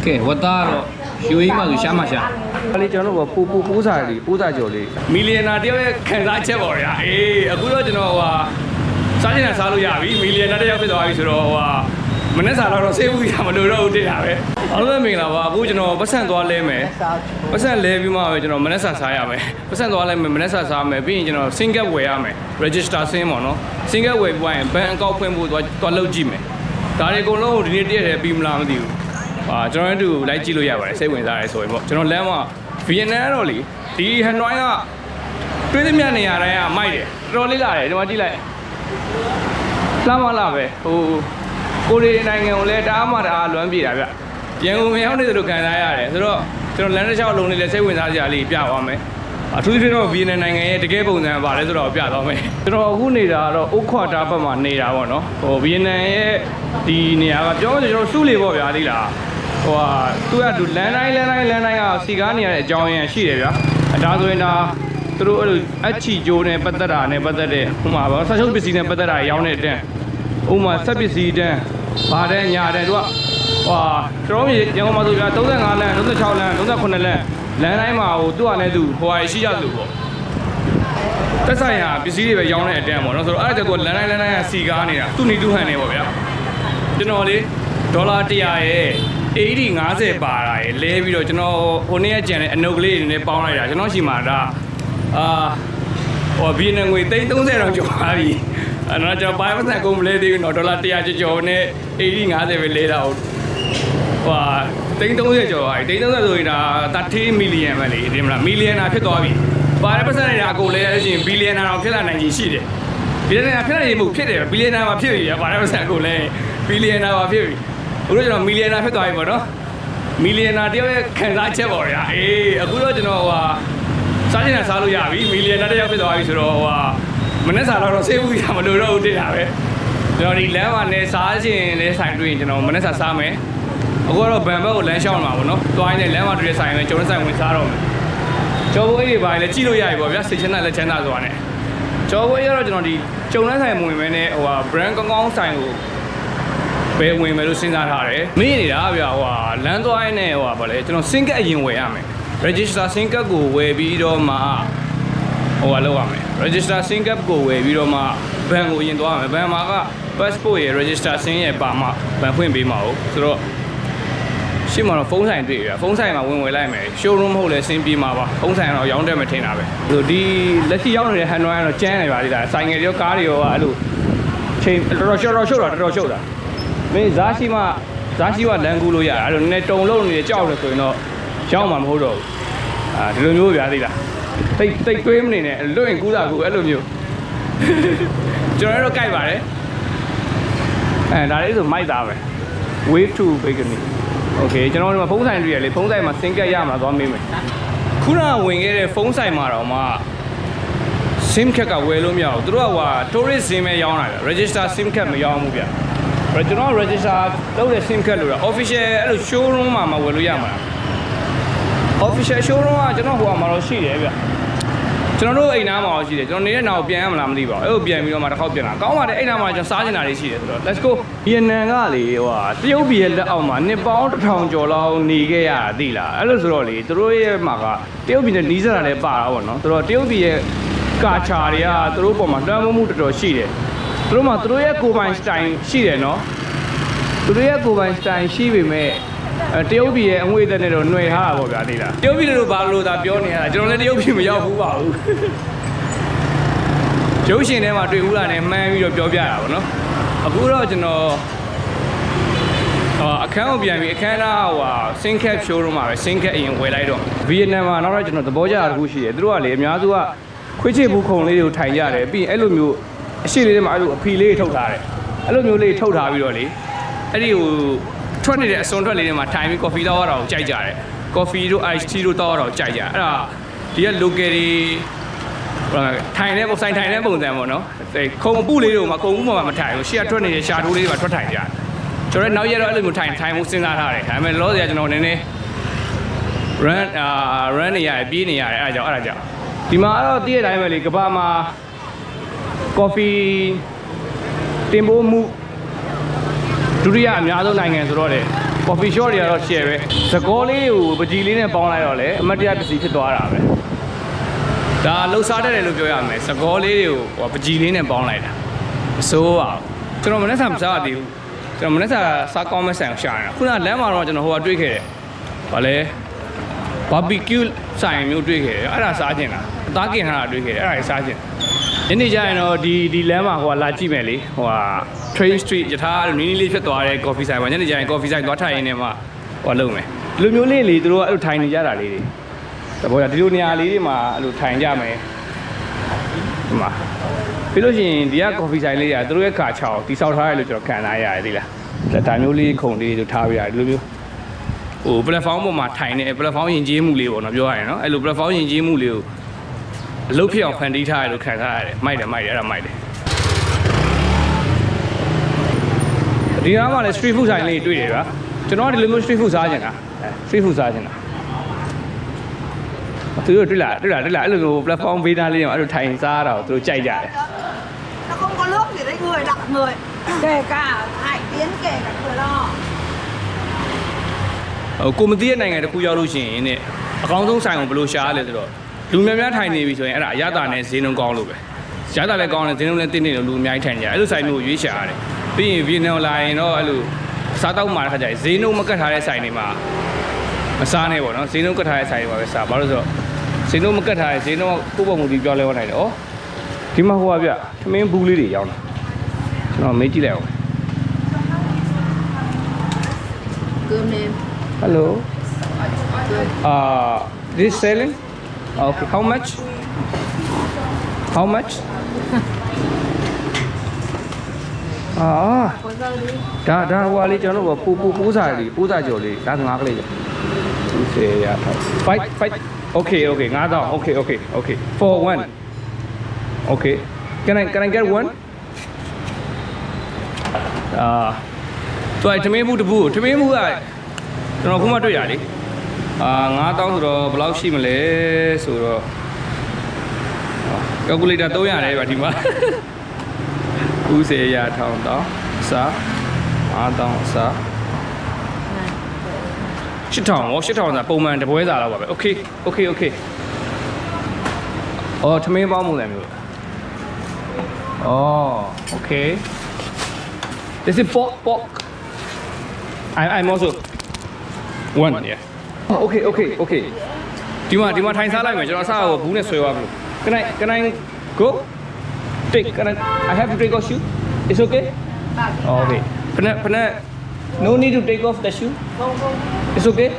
ကဲဝတ်သားတော့ရွှေမှဆိုရှားမှရှား ။လေကျွန်တော်တို့ကပိုးစားကြော်လေးမီလီယံနာတယောက်ရဲ့ခံစားချက်ပေါ့ဗျာ။အေးအခုတော့ကျွန်တော်စားချင်တာစားလို့ရပြီမီလီယံနာတယောက်ဖြစ်သွားပြီဆိုတော့မနေ့စားတော့ဆေးဘူးရမလို့တော့တင်တာပဲ။အားလုံးမင်္ဂလာပါအခုကျွန်တော်ပတ်စံသွားလဲမယ်။ပတ်စံလဲပြီးမှပဲကျွန်တော်မနေ့စားရမယ်။ပတ်စံသွားလဲမယ်မနေ့စားမယ်ပြီးရင်ကျွန်တော် single ဝယ်ရမယ်။ register ဆင်းပေါ့နော်။ single ဝယ်ပြီးရင်ဘန်အကောင့်ဖွင့်ဖို့သွားလုပ်ကြည့်မယ်။ဒါတွေအကုန်လုံးဒီနေ့တည့်ရပြီးမလားမသိဘူး။ကျွန်တော်တို့လိုက်ကြည့်လို့ရပါတယ်စိတ်ဝင်စားရဲဆိုရင်ပေါ့ကျွန်တော်လမ်းမှာဗီယက်နမ်တော့လေဒီဟန်နွိုင်းကတွေးသမျှနေရာတိုင်းကမိုက်တယ်တော်တော်လေးလာတယ်ဒီမှာကြည့်လိုက်လှမ်းမလာပဲကိုရီးနိုင်ငံကိုလည်းတအားမှတအားလွမ်းပြေတာဗျရန်ကုန်မရောက်နေသလိုခံစားရတယ်ဆိုတော့ကျွန်တော်လမ်းတစ်လျှောက်လုံးလေးလည်းစိတ်ဝင်စားစရာလေးပြသွားမယ်အထူးသဖြင့်တော့ဗီယက်နမ်နိုင်ငံရဲ့တကယ်ပုံစံပါလဲဆိုတော့ပြသွားမယ်ကျွန်တော်အခုနေတာတော့အိုခွာတာဘက်မှာနေတာပေါ့နော်ဗီယက်နမ်ရဲ့ဒီနေရာကပြောမှကျွန်တော်စုလေပေါ့ဗျာသိလားသူကလမ်းတိုင်းကစီကားနေရတဲ့အကြောင်းရင်းရှိတယ်ဗျာဒါဆိုရင်ဒါသူတို့အဲ့လိုအချီကျိုးနဲ့ပတ်သက်တာနဲ့ပတ်သက်တဲ့ဟိုမှာဗောဆက်ချုပ်ပစ္စည်းနဲ့ပတ်သက်တာရောင်းတဲ့တန်းဥမာဆက်ပစ္စည်းတန်းဗာတဲ့ညာတဲ့သူကကျွန်တော်ရန်ကုန်မှာဆိုဗျာ35လမ်း36လမ်း38လမ်းလမ်းတိုင်းမှာသူ့အနေနဲ့သူရှိရလို့ပေါ့တက်ဆိုင်ရာပစ္စည်းတွေပဲရောင်းတဲ့အတန်းပေါ့နော်ဆိုတော့အဲ့ဒါကျတော့လမ်းတိုင်းကစီကားနေတာသူ့နီတူဟန်နေပေါ့ဗျာကျွန်တော်လေဒေါ်လာ100ရဲ့80 50ပါတာရယ်လဲပြီးတော့ကျွန်တော်ဟိုနေ့ကကြံတဲ့အနုပ်ကလေးတွေနဲ့ပေါင်းလိုက်တာကျွန်တော်ရှိမှာဒါဗီယက်နမ်ငွေ330တောင်ကျော်သွားပြီအဲ့တော့ကျွန်တော်ပိုင်းမဆက်ကုန်မလဲသေးဘူးတော့ဒေါ်လာ100ကျော်နဲ့80 50ပဲလဲတာဟုတ်330ကျော်သွားပြီ330ဆိုရင်ဒါ30 million ပဲလေဒီမလား million နာဖြစ်သွားပြီပါတဲ့ပတ်စံနေတာအကုန်လဲရရှင် billion နာတော့ဖြစ်လာနိုင်ကြီးရှိတယ် billion နာဖြစ်လာရင်မဟုတ်ဖြစ်တယ် billion နာမှာဖြစ်ပြီပါတဲ့ပတ်စံအကုန်လဲ billion နာမှာဖြစ်ပြီအခုတော့ကျွန်တော်မီလီယံနာဖြစ်သွားပြီပေါ့နော်မီလီယံနာတယောက်ရဲ့ခံစားချက်ပေါ့ဗျာအေးအခုတော့ကျွန်တော်စားချင်တာစားလို့ရပြီမီလီယံနာတယောက်ဖြစ်သွားပြီဆိုတော့မနေ့စားတော့ဆေးဘူးရမလို့တော့တင်တာပဲကျွန်တော်ဒီလမ်းမှာနေစားချင်တဲ့ဆိုင်တွေ့ရင်ကျွန်တော်မနေ့စားမယ်အခုတော့ဘန်ဘက်ကိုလမ်းလျှောက်လာပါပေါ့နော်တွိုင်းနဲ့လမ်းမှာတွေ့တဲ့ဆိုင်ပဲကျွန်တော်ဆိုင်ဝင်စားတော့မယ်ကျော်ဘိုးအေးတွေပါလေကြည့်လို့ရပြီပေါ့ဗျာစိတ်ချမ်းသာလက်ချမ်းသာဆိုတာနဲ့ကျော်ဘိုးအေးကတော့ကျွန်တော်ဒီကျုံလန်းဆိုင်ဝင်မယ်နဲ့brand ကောင်းဆိုင်ကိုဘယ်ဝင်မယ်လို့စဉ်းစားထားတယ်မေးနေတာဗျာလမ်းသွားရင်လည်းဗာလဲကျွန်တော် single အရင်ဝယ်ရမယ် register single ကိုဝယ်ပြီးတော့မှလောက်ရမယ် register single ကိုဝယ်ပြီးတော့မှဘန်ကိုအရင်သွားရမယ်ဘန်မှာက passport ရယ် register sin ရယ်ပါမှဘန်ဖွင့်ပေးမှာဟုတ်ဆိုတော့ရှင်းမှာတော့ဖုန်းဆိုင်တွေ့ရဖုန်းဆိုင်မှာဝင်ဝယ်လိုက်မယ် showroom မဟုတ်လဲ sin ပြီးမှာပါဖုန်းဆိုင်ကတော့ရောင်းတယ်မထင်တာပဲဒီလက်ရှိရောက်နေတဲ့ handle ကတော့ကျန်းနေပါသေးတယ်ဆိုင်ငယ်တွေရောကားတွေရောအဲ့လိုချိန်တော်တော်ရှုပ်တာမင်းဇာရှိကလမ်းကူးလို့ရတယ်အဲ့လိုနည်းတုံလုံးနေကြောက်တယ်ဆိုရင်တော့ရောက်မှာမဟုတ်တော့ဘူးဒီလိုမျိုးဗျာသိလားတိတ်တွေးမနေနဲ့လွတ်ရင်ကူးတာကူအဲ့လိုမျိုးကျွန်တော်တို့ကြိုက်ပါတယ်ဒါလေးဆိုမိုက်သားပဲ way to bacon okay ကျွန်တော်တို့ဖုန်းဆိုင်တွေ့ရလေဖုန်းဆိုင်မှာစင်ကက်ရမှာသွားမေးမယ်ခုနကဝင်ခဲ့တဲ့ဖုန်းဆိုင်မှာတော့မှ sim card ကဝယ်လို့မရဘူးသူတို့ကtourist sim ပဲရောင်းတာဗျ register sim card မရောင်းဘူးဗျကျွန်တော် register လုပ်တဲ့ sim card လို့တာ official အဲ့လို showroom မှာမဝယ်လို့ရမှာလား official showroom ကကျွန်တော်ဟိုမှာတော့ရှိတယ်ဗျကျွန်တော်တို့အိမ်နားမှာရှိတယ်ကျွန်တော်နေတဲ့နားကိုပြန်ရမလားမသိပါဘူးအဲ့လိုပြန်ပြီးတော့မှတစ်ခေါက်ပြန်လာကောင်းပါတယ်အိမ်နားမှာကျွန်တော်စားချင်တာတွေရှိတယ်ဆိုတော့ let's go ဗီယက်နမ်ကလေတရုတ်ပြည်ရဲ့လက်အောက်မှာနှစ်ပေါင်း1000ကျော်လောက်နေခဲ့ရတာသိလားအဲ့လိုဆိုတော့လေသူတို့ရဲ့မှာကတရုတ်ပြည်နဲ့နီးစပ်တာလည်းပါတာပေါ့နော်ဆိုတော့တရုတ်ပြည်ရဲ့ကာချာတွေကသူတို့ပေါ်မှာလွှမ်းမိုးမှုတော်တော်ရှိတယ်သူတို့မှာသူတို့ရဲ့ကိုယ်ပိုင် style ရှိတယ်နော်သူတို့ရဲ့ကိုယ်ပိုင် style ရှိပေမဲ့တရုတ်ပြည်ရဲ့အငွေသက်နဲ့တော့ຫນွယ်ထားတာပေါ့ဗျာသိလားတရုတ်ပြည်တို့ဘာလို့သာပြောနေရတာကျွန်တော်လည်းတရုတ်ပြည်မရောက်ဘူးပါဘူးရုပ်ရှင်ထဲမှာတွေ့ဦးလာတယ်မှန်းပြီးတော့ပြောပြတာပေါ့နော်အခုတော့ကျွန်တော်အခန်းကိုပြန်ပြီးအခန်းသားsing cap showroom မှာပဲ sing cap အရင်ဝယ်လိုက်တော့ဗီယက်နမ်မှာနောက်တော့ကျွန်တော်သဘောကျတာတစ်ခုရှိတယ်သူတို့ကလေအများစုကခွေးချစ်ဘူးခုံလေးတွေကိုထိုင်ကြတယ်ပြီးရင်အဲ့လိုမျိုးအရှိလေးတွေမှာအဲ့လိုအဖီလေးထုတ်ထားတယ်အဲ့လိုမျိုးလေးထုတ်ထားပြီးတော့လေအဲ့ဒီထွက်နေတဲ့အစွန်ထွက်လေးတွေမှာထိုင်ပြီး coffee တောက်ရတာကိုကြိုက်ကြတယ် coffee တို့ ice tea တို့တောက်ရတာကိုကြိုက်ကြအဲ့ဒါဒီက local တွေထိုင်တဲ့ပုံစံပေါ့နော်ခုံပုလေးတွေမှာခုံပုမှာမထိုင်ဘူးရှေ့ကထွက်နေတဲ့ရှာတိုးလေးတွေမှာထွက်ထိုင်ကြတယ်ကျွန်တော်နောက်ရက်တော့အဲ့လိုမျိုးထိုင်မှုစဉ်းစားထားတယ်ဒါပေမဲ့လောဆရာကျွန်တော်နည်းနည်း run နေရတယ်ပြေးနေရတယ်အဲ့ဒါကြောင့်ဒီမှာတော့တည့်ရတိုင်းပဲလေကဘာမှာ coffee တင်ပို့မှုဒုတိယအများဆုံးနိုင်ငံဆိုတော့လေ coffee shop တွေကတော့ share ပဲသကောလေးကိုပကြီးလေးနဲ့ပေါင်းလိုက်တော့လေအမတ်တရားပစ္စည်းဖြစ်သွားတာပဲဒါလှုပ်ရှားတတ်တယ်လို့ပြောရမယ်သကောလေးတွေကိုပကြီးလေးနဲ့ပေါင်းလိုက်တာမစိုးပါဘူးကျွန်တော်မနေ့ကမစားသေးဘူးကျွန်တော်မနေ့ကစားကောင်းမဲ့ဆိုင်ကိုရှာနေတာခုနလမ်းမှာတော့ကျွန်တော်ဟိုကတွေ့ခဲ့တယ်ဗာလဲ barbecue ဆိုင်မျိုးတွေ့ခဲ့တယ်အဲ့ဒါစားကျင်တာအသားကင်ထားတာတွေ့ခဲ့တယ်အဲ့ဒါစားကျင်ညနေကျရင်တော့ဒီလမ်းမှာဟိုကလာကြည့်မယ်လေဟိုက Train Street ယထာလို့နီးနီးလေးဖြစ်သွားတဲ့ coffee ဆိုင်မှာညနေကျရင် coffee ဆိုင်သွားထိုင်ရင်းနဲ့မှဟိုလုပ်မယ်ဒီလိုမျိုးလေးလေသူတို့အဲ့လိုထိုင်နေကြတာလေးတွေတဘောဒီလိုနေရာလေးတွေမှာအဲ့လိုထိုင်ကြမယ်ဒီမှာပြီးလို့ရှိရင်ဒီက coffee ဆိုင်လေးကသူတို့ရဲ့ခါချောင်းတိဆောက်ထားရလို့ကျွန်တော်ခံစားရတယ်သိလားဒါမျိုးလေးခုံလေးတို့ထားပြရတယ်ဒီလိုမျိုးဟို platform ပေါ်မှာထိုင်နေ platform ယဉ်ကျေးမှုလေးပေါ့နော်ပြောရရင်နော်အဲ့လို platform ယဉ်ကျေးမှုလေးကိုအလုပ်ဖြစ်အောင်ဖန်တီးထားရလို့ခံစားရတယ်မိုက်တယ်အဲ့ဒါမိုက်တယ်ဒီနားမှာလည်း street food ဆိုင်လေးတွေ့တယ်ဗျာကျွန်တော်ဒီလိုမျိုး street food စားချင်တာ street food စားချင်တာသူတို့တွေ့လားအဲ့လိုမျိုး platform ဘေးနားလေးတွေမှာအဲ့လိုထိုင်စားတာကိုသူတို့ကြိုက်ကြတယ် nó không có nước thì đấy người đặt người kể cả Hải Tiến kể cả Cửa Lò ဟိုကိုမသိတဲ့နိုင်ငံတစ်ခုရောက်လို့ရှိရင်ねအကောင်းဆုံးဆိုင်ကိုဘယ်လိုရှားလဲဆိုတော့လူများများထိုင်နေပြီဆိုရင်အဲ့ဒါအရသာနဲ့ဈေးနှုန်းကောင်းလို့ပဲရတာလည်းကောင်းတယ်ဈေးနှုန်းလည်းတင်းနေလို့လူအများကြီးထိုင်ကြအဲ့လိုဆိုင်မျိုးကိုရွေးရှာရတယ်ပြီးရင်ဗီယက်နမ်လာရင်တော့အဲ့လိုစားတောက်မှာတစ်ခါကျရင်ဈေးနှုန်းမကတ်ထားတဲ့ဆိုင်တွေမှာမစားနဲ့ပေါ့နော်ဈေးနှုန်းကတ်ထားတဲ့ဆိုင်တွေမှာပဲစားဘာလို့ဆိုတော့ဈေးနှုန်းမကတ်ထားတဲ့ဈေးနှုန်းကိုယ့်ဘုံမူဒီပြောလဲဝင်နိုင်တယ်ဩဒီမှာဟိုကဗျသမင်းဘူးလေးတွေရောင်းတာကျွန်တော်မေးကြည့်လိုက်အောင် cơm nêm hello this selling okay how muchဒါဟိုလေးကျွန်တော်တို့ပိုးစားကြော်လေးဒါ9ကလေး30ရထား5 okay 9000 okay for one okay can I get one သူကထမင်းဘူးတပူထမင်းဘူးကကျွန်တော်ခုမှတွေ့ရလေ9000ဆိုတော့ဘယ်လောက်ရှိမလဲဆိုတော့ calculator 300ရတယ်ဗျဒီမှာ90ရ1000တောင်းအစား5000အစား8000ဆိုတာပုံမှန်တပွဲစားတော့ပါပဲ okay အော်ထမင်းပေါင်းမှုလည်းမျိုးokay this is pork I'm also one yeah okay ဒီမှာထိုင်စားလိုက်မယ်ကျွန်တော်အစားကိုဘူးနဲ့ဆွဲသွားပြီ can I go I have to take off shoe it's okay okay ဖနက် no need to take off the shoe it's okay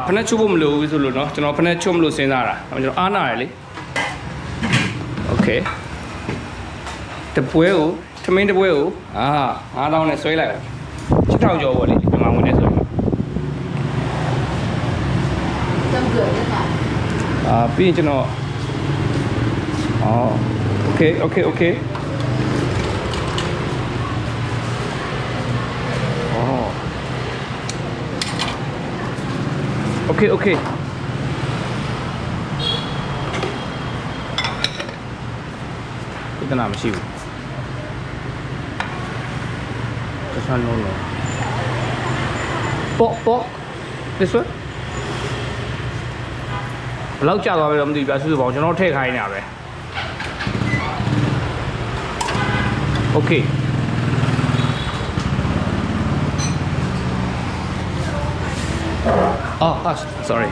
ဖနက်ချုပ်ဖို့မလိုဘူးဆိုလို့เนาะကျွန်တော်ဖနက်ချုပ်မလို့စဉ်းစားတာကျွန်တော်အားနာတယ်လေ okay တပွဲကိုထမင်းတပွဲကို9000နဲ့ဆွဲလိုက်ပါ6000ကျော်ပေါ့လေဒီမှာဝင်နေဆိုရင် cơm rưỡi đấy cả ပြီးရင်ကျွန်တော်okay okayဒီကနေ့မရှိဘူးthis one no pork this one ဘယ်လောက်ကြာသွားပြီတော့မသိဘူးပြစုစုပေါင်းကျွန်တော်ထည့်ခိုင်းနေတာပဲ okay sorry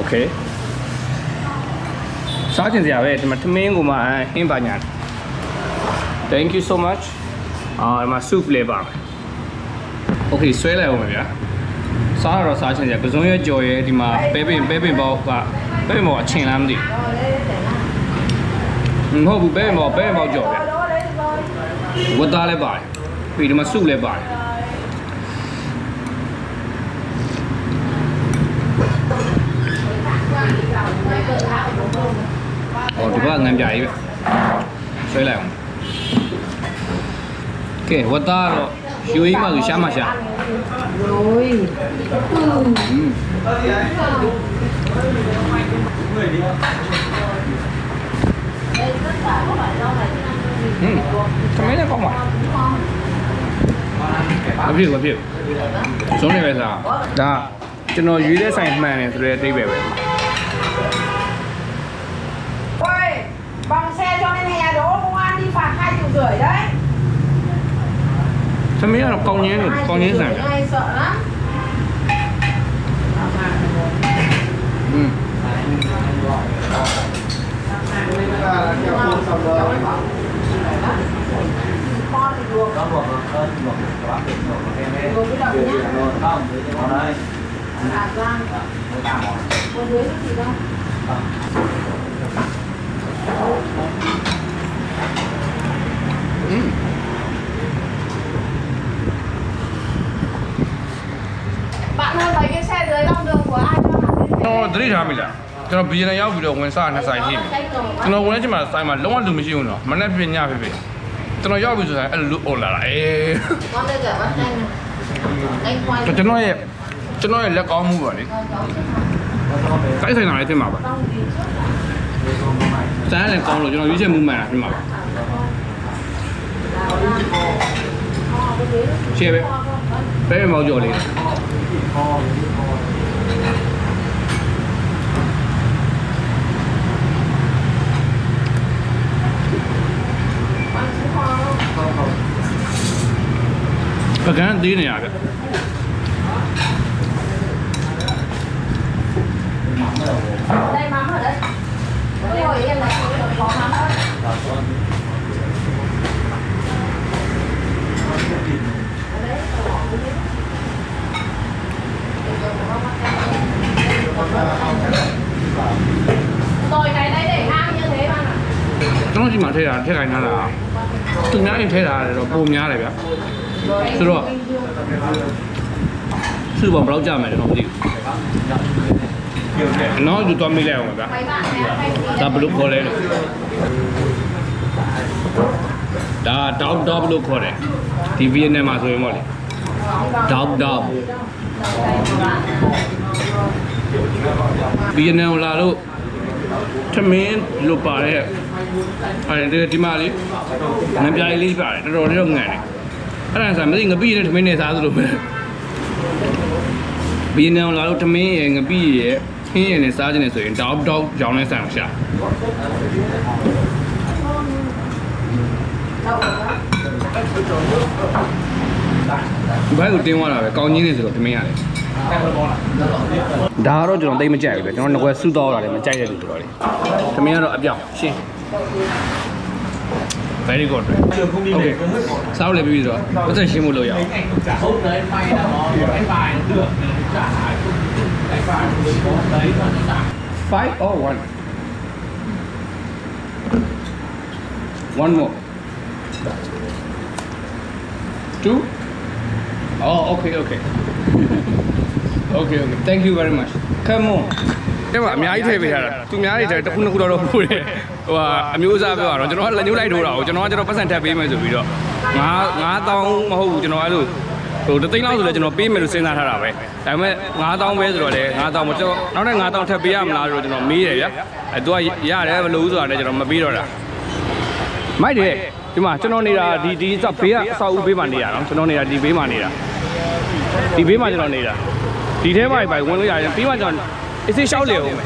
okay စားကျင်စရာပဲဒီမှာထမင်းကိုမှဟင်းပါညာ thank you so much ဒီမှာ soup လေးပါမယ် okay ဆွဲလိုက်အောင်ပါဗျာစားတော့စားချင်စရာပစုံရွက်ကြော်ရဲဒီမှာပဲပင်ပေါက်ကပဲပင်ပေါအချင်လားမသိဘူးမဟုတ်ဘူးပဲပင်ပေါကြော်ဗျာဝတ်သားလည်းပါတယ်ပြီးဒီမှာ soup လည်းပါတယ်ဒီဘကငံပြကြီးပဲဆွဲလိုက်အောင်ကဲဝတ်သားတော့ယူရင်းမှဆိုရှားမှရှား rồi သမင်းနဲ့ကောင်းပါမဖြစ်စုံးနေပဲစားဒါကျွန်တော်ရွေးတဲ့ဆိုင်မှန်တယ်ဆိုတဲ့အတိတ်ပဲ ôi bằng xe cho nên hè đỗ công an đi phạt 2,5 triệu đấy သမင်းကတော့ကောင်းရင်းဆိုင် này sợ lắm con thì luộc luộc cái đậu nhá à rang có dưới cái gì đâu bạn ơi mấy cái xe dưới lòng đường của ai cho hẳn ကျွန်တော်သတိထားမိလားကျွန်တော်ဘီယန်ရောက်ပြီးတော့ဝင်စားနှစ်ဆိုင်ရှိပြီကျွန်တော်ဝင်တဲ့ချိန်မှာဆိုင်မှာလုံးဝလူမရှိဘူးနော်မနေ့ပြင်ညဖြစ်ဖြစ်ကျွန်တော်ရောက်ပြီဆိုရင်အဲ့လိုလူអော်လာတာcon đây giờ bắt nhanh nhanh quay ကျွန်တော်ရဲ့လက်ကောင်းမှုပါလေတိုက်ဆိုင်တာလည်းဖြစ်မှာပါစားလည်းကောင်းလို့ကျွန်တော်ရွေးချက်မှုမှန်တာဖြစ်မှာပါရှေ့ပဲမောက်ကြော်လေးပကန်းသေးနေရဗျ đây mắm ở đây ngồi yên là có mắm thôi rồi cái đấy để hang như thế bạn ạ ကျွန်တော်ဒီမှာထည့်ခိုင်းထားတာသူများရင်ထည့်တာတော့ပုံများတယ်ဗျဆိုတော့စုပေါင်းဘယ်လောက်ကြာမယ်တော့မသိဘူးနော်သူတော့မေးလိုက်အောင်ဗျ mấy bạn này hay gì ဒါဘလို့ခေါ်လဲဒါဒေါက်လို့ခေါ်တယ်ဒီဗီယက်နမ်မှာဆိုရင်ပေါ့လေဒေါက်ဗီယက်နမ်လာလို့ထမင်းလို့ပါတဲ့အဲဒီဒီမှာလေငပြိုင်လေးပါတယ်တော်တော်လေးတော့ငန်တယ်အဲ့ဒါဆိုမသိငပိနဲ့ထမင်းနဲ့စားသလိုပဲဗီယက်နမ်လာလို့ထမင်းရယ်ငပိရယ်ခင်းရယ်နဲ့စားခြင်းနဲ့ဆိုရင်ဒေါက်ရောင်းနေဆိုင်အောင်ရှာဒီဘက်ကိုတင်းသွားတာပဲကောင်းကြီးနေဆိုတော့ထမင်းရတယ်ဒါကတော့ကျွန်တော်သိမကြိုက်ဘူးပဲကျွန်တော်ငွေစုတော့တာလည်းမကြိုက်တဲ့လူဆိုတော့လေသမင်းကတော့အပြောင်းရှင်း very good okay စားလို့လည်းပြီးတော့ပတ်သက်ရှင်းမှုလုပ်ရအောင် 5 or 1 one more 2 oh okay thank you very much come on တဲ့မှာအများကြီးထည့်ပေးထားတာသူများတွေတစ်ခုနှစ်ခုတော့ပို့တယ်ဟိုအမျိုးအစားပြောတာတော့ကျွန်တော်ကလက်ညှိုးလိုက်ထိုးတာကိုကျွန်တော်ပတ်စံထပ်ပေးမယ်ဆိုပြီးတော့9000မဟုတ်ဘူးကျွန်တော်အဲ့လိုဟို3သိန်းလောက်ဆိုလဲကျွန်တော်ပေးမယ်လို့စဉ်းစားထားတာပဲဒါပေမဲ့9000ပဲဆိုတော့လေ9000မကျွန်တော်နောက်ထပ်9000ထပ်ပေးရမလားလို့ကျွန်တော်မေးတယ်ဗျသူကရတယ်မလို့ဆိုတာလည်းကျွန်တော်မပေးတော့တာမိုက်တယ်ဒီမှာကျွန်တော်နေတာဒီစဘေးကအဆောက်အဦဘေးမှာနေရအောင်ကျွန်တော်နေတာဒီဘေးမှာနေတာဒီဘေးမှာကျွန်တော်နေတာဒီထဲမှာပဲဝင်လို့ရတယ်ပြီးမှကျွန်တော်အစ်စ်လျှောက်လေဦး